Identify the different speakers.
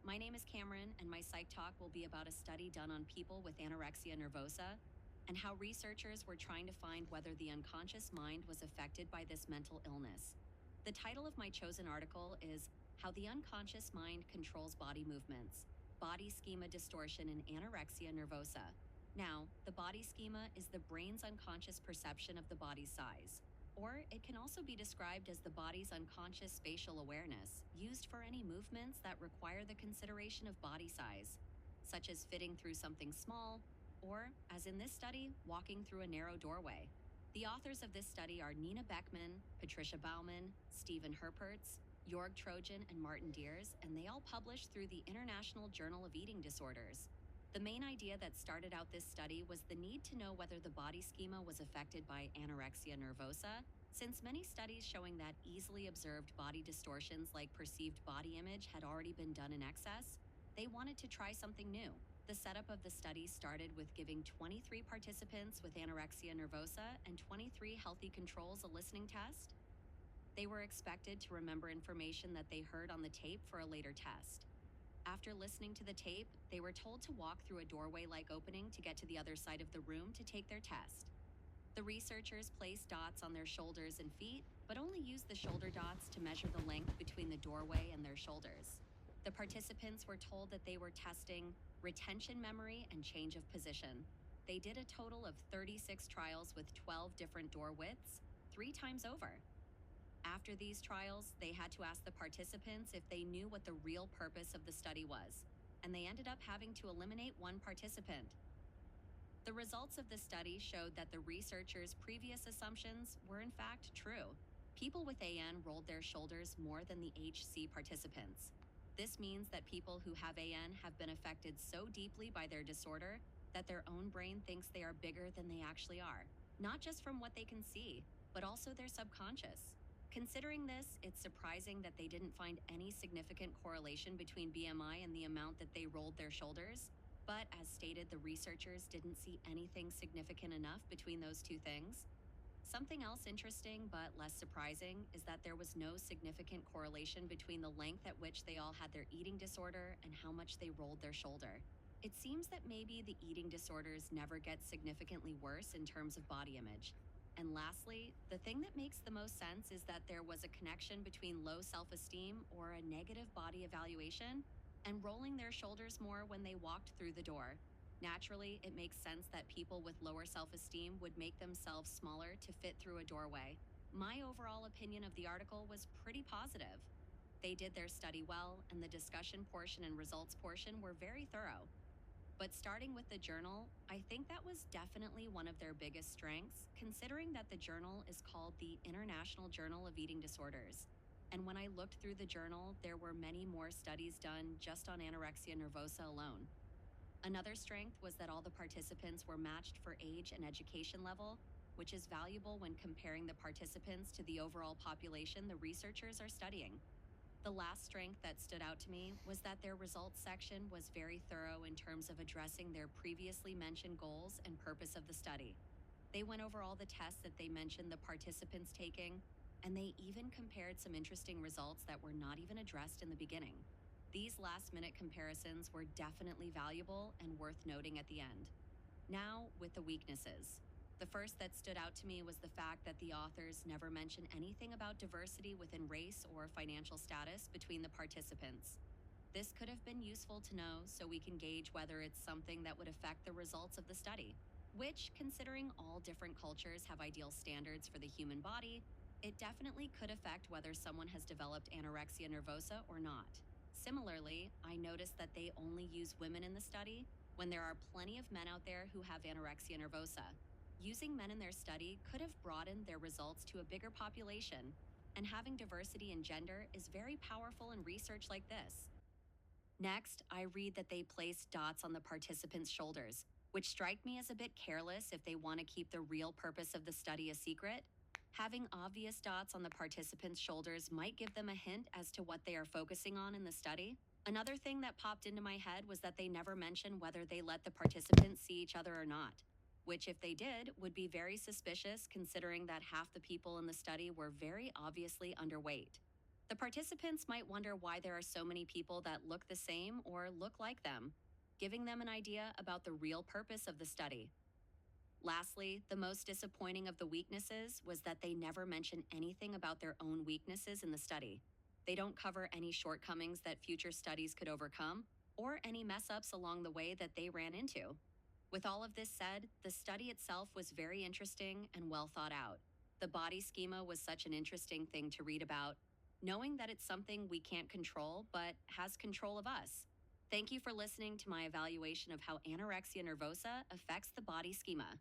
Speaker 1: My name is Cameron, and my Psychtalk will be about a study done on people with anorexia nervosa and how researchers were trying to find whether the unconscious mind was affected by this mental illness. The title of my chosen article is How the Unconscious Mind Controls Body Movements, Body Schema Distortion in Anorexia Nervosa. Now, the body schema is the brain's unconscious perception of the body's size. Or it can also be described as the body's unconscious spatial awareness, used for any movements that require the consideration of body size, such as fitting through something small, or, as in this study, walking through a narrow doorway. The authors of this study are Nina Beckman, Patricia Baumann, Stephen Herpertz, Jorg Trojan, and Martin Deers, and they all published through the International Journal of Eating Disorders. The main idea that started out this study was the need to know whether the body schema was affected by anorexia nervosa, since many studies showing that easily observed body distortions like perceived body image had already been done in excess. They wanted to try something new. The setup of the study started with giving 23 participants with anorexia nervosa and 23 healthy controls a listening test. They were expected to remember information that they heard on the tape for a later test. After listening to the tape, they were told to walk through a doorway-like opening to get to the other side of the room to take their test. The researchers placed dots on their shoulders and feet, but only used the shoulder dots to measure the length between the doorway and their shoulders. The participants were told that they were testing retention memory and change of position. They did a total of 36 trials with 12 different door widths, 3 times over. After these trials, they had to ask the participants if they knew what the real purpose of the study was, and they ended up having to eliminate one participant. The results of the study showed that the researchers' previous assumptions were in fact true. People with AN rolled their shoulders more than the HC participants. This means that people who have AN have been affected so deeply by their disorder that their own brain thinks they are bigger than they actually are, not just from what they can see, but also their subconscious. Considering this, it's surprising that they didn't find any significant correlation between BMI and the amount that they rolled their shoulders. But as stated, the researchers didn't see anything significant enough between those two things. Something else interesting but less surprising is that there was no significant correlation between the length at which they all had their eating disorder and how much they rolled their shoulder. It seems that maybe the eating disorders never get significantly worse in terms of body image. And lastly, the thing that makes the most sense is that there was a connection between low self-esteem or a negative body evaluation and rolling their shoulders more when they walked through the door. Naturally, it makes sense that people with lower self-esteem would make themselves smaller to fit through a doorway. My overall opinion of the article was pretty positive. They did their study well, and the discussion portion and results portion were very thorough. But starting with the journal, I think that was definitely one of their biggest strengths, considering that the journal is called the International Journal of Eating Disorders. And when I looked through the journal, there were many more studies done just on anorexia nervosa alone. Another strength was that all the participants were matched for age and education level, which is valuable when comparing the participants to the overall population the researchers are studying. The last strength that stood out to me was that their results section was very thorough in terms of addressing their previously mentioned goals and purpose of the study. They went over all the tests that they mentioned the participants taking, and they even compared some interesting results that were not even addressed in the beginning. These last-minute comparisons were definitely valuable and worth noting at the end. Now, with the weaknesses. The first that stood out to me was the fact that the authors never mention anything about diversity within race or financial status between the participants. This could have been useful to know so we can gauge whether it's something that would affect the results of the study, which, considering all different cultures have ideal standards for the human body, it definitely could affect whether someone has developed anorexia nervosa or not. Similarly, I noticed that they only use women in the study when there are plenty of men out there who have anorexia nervosa. Using men in their study could have broadened their results to a bigger population, and having diversity in gender is very powerful in research like this. Next, I read that they placed dots on the participants' shoulders, which strike me as a bit careless if they want to keep the real purpose of the study a secret. Having obvious dots on the participants' shoulders might give them a hint as to what they are focusing on in the study. Another thing that popped into my head was that they never mentioned whether they let the participants see each other or not, which, if they did, would be very suspicious considering that half the people in the study were very obviously underweight. The participants might wonder why there are so many people that look the same or look like them, giving them an idea about the real purpose of the study. Lastly, the most disappointing of the weaknesses was that they never mention anything about their own weaknesses in the study. They don't cover any shortcomings that future studies could overcome or any mess ups along the way that they ran into. With all of this said, the study itself was very interesting and well thought out. The body schema was such an interesting thing to read about, knowing that it's something we can't control but has control of us. Thank you for listening to my evaluation of how anorexia nervosa affects the body schema.